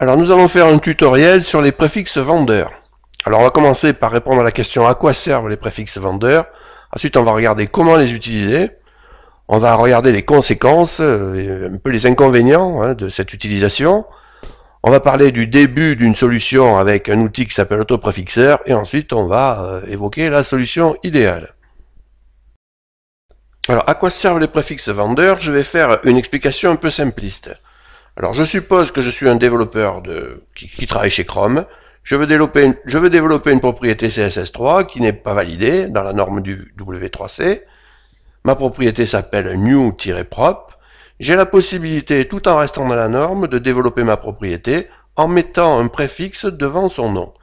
Alors nous allons faire un tutoriel sur les préfixes vendeurs. Alors on va commencer par répondre à la question à quoi servent les préfixes vendeurs. Ensuite on va regarder comment les utiliser. On va regarder les conséquences, un peu les inconvénients de cette utilisation. On va parler du début d'une solution avec un outil qui s'appelle autopréfixeur et ensuite on va évoquer la solution idéale. Alors à quoi servent les préfixes vendeurs? Je vais faire une explication un peu simpliste. Alors je suppose que je suis un développeur qui travaille chez Chrome. Je veux développer une propriété CSS3 qui n'est pas validée dans la norme du W3C. Ma propriété s'appelle new-prop. J'ai la possibilité, tout en restant dans la norme, de développer ma propriété en mettant un préfixe devant son nom.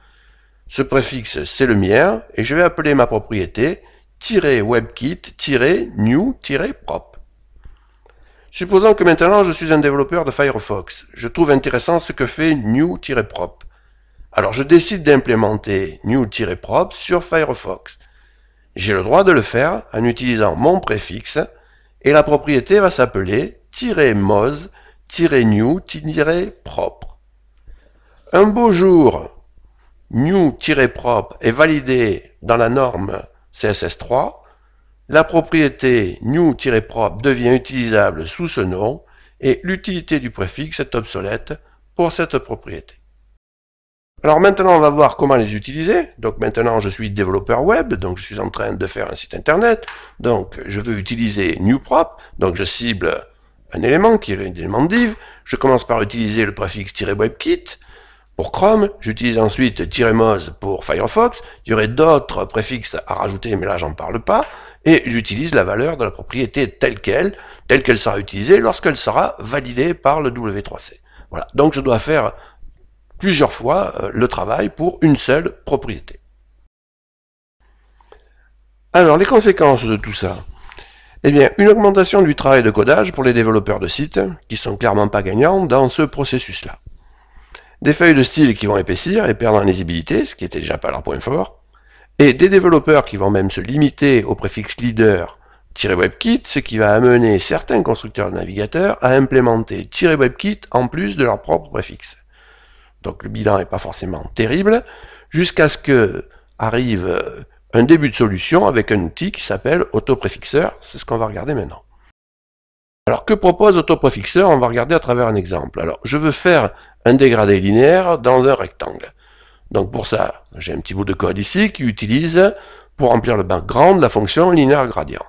Ce préfixe, c'est le mien, et je vais appeler ma propriété -webkit-new-prop. Supposons que maintenant je suis un développeur de Firefox. Je trouve intéressant ce que fait new-prop. Alors je décide d'implémenter new-prop sur Firefox. J'ai le droit de le faire en utilisant mon préfixe et la propriété va s'appeler -moz-new-prop. Un beau jour, new-prop est validé dans la norme CSS3. La propriété new-prop devient utilisable sous ce nom et l'utilité du préfixe est obsolète pour cette propriété. Alors maintenant on va voir comment les utiliser. Donc maintenant je suis développeur web, donc je suis en train de faire un site internet, donc je veux utiliser newprop, donc je cible un élément qui est l'élément div, je commence par utiliser le préfixe -webkit pour Chrome, j'utilise ensuite -moz pour Firefox, il y aurait d'autres préfixes à rajouter mais là j'en parle pas, et j'utilise la valeur de la propriété telle qu'elle sera utilisée lorsqu'elle sera validée par le W3C. Voilà, donc je dois faire plusieurs fois le travail pour une seule propriété. Alors, les conséquences de tout ça. Eh bien, une augmentation du travail de codage pour les développeurs de sites, qui sont clairement pas gagnants dans ce processus-là. Des feuilles de style qui vont épaissir et perdre en lisibilité, ce qui était déjà pas leur point fort, et des développeurs qui vont même se limiter au préfixe leader-webkit, ce qui va amener certains constructeurs de navigateurs à implémenter -webkit en plus de leur propre préfixe. Donc le bilan n'est pas forcément terrible, jusqu'à ce que arrive un début de solution avec un outil qui s'appelle autopréfixeur, c'est ce qu'on va regarder maintenant. Alors que propose autopréfixeur? On va regarder à travers un exemple. Alors je veux faire un dégradé linéaire dans un rectangle. Donc pour ça, j'ai un petit bout de code ici qui utilise, pour remplir le background, la fonction linéaire gradient.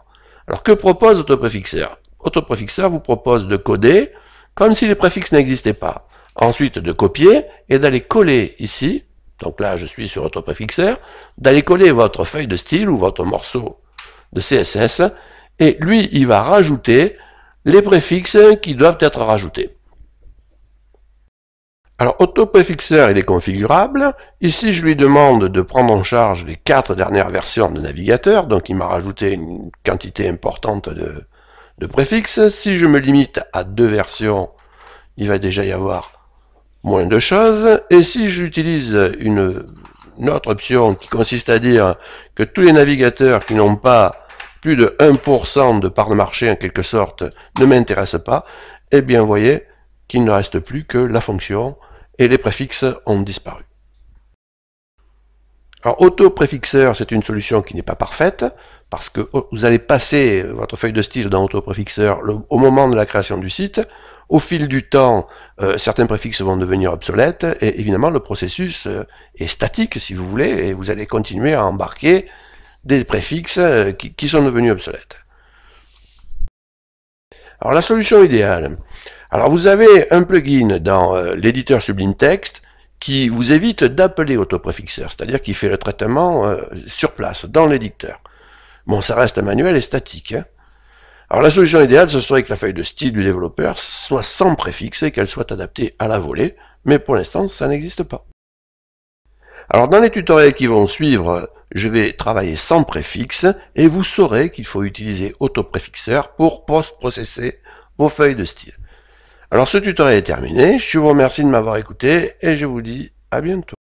Alors que propose autopréfixeur? Autopréfixeur vous propose de coder comme si les préfixes n'existaient pas. Ensuite de copier et d'aller coller ici, donc là je suis sur autopréfixeur, d'aller coller votre feuille de style ou votre morceau de CSS, et lui il va rajouter les préfixes qui doivent être rajoutés. Alors autopréfixeur il est configurable, ici je lui demande de prendre en charge les 4 dernières versions de navigateur, donc il m'a rajouté une quantité importante de préfixes. Si je me limite à 2 versions, il va déjà y avoir moins de choses, et si j'utilise une autre option qui consiste à dire que tous les navigateurs qui n'ont pas plus de 1% de part de marché en quelque sorte ne m'intéressent pas, eh bien vous voyez qu'il ne reste plus que la fonction et les préfixes ont disparu. Alors autopréfixeur c'est une solution qui n'est pas parfaite, parce que vous allez passer votre feuille de style dans autopréfixeur au moment de la création du site. Au fil du temps, certains préfixes vont devenir obsolètes, et évidemment le processus est statique si vous voulez, et vous allez continuer à embarquer des préfixes qui sont devenus obsolètes. Alors la solution idéale. Alors vous avez un plugin dans l'éditeur Sublime Text qui vous évite d'appeler autopréfixeur, c'est-à-dire qui fait le traitement sur place, dans l'éditeur. Bon, ça reste manuel et statique. Alors la solution idéale, ce serait que la feuille de style du développeur soit sans préfixe et qu'elle soit adaptée à la volée, mais pour l'instant, ça n'existe pas. Alors dans les tutoriels qui vont suivre, je vais travailler sans préfixe, et vous saurez qu'il faut utiliser autopréfixeur pour post-processer vos feuilles de style. Alors ce tutoriel est terminé, je vous remercie de m'avoir écouté, et je vous dis à bientôt.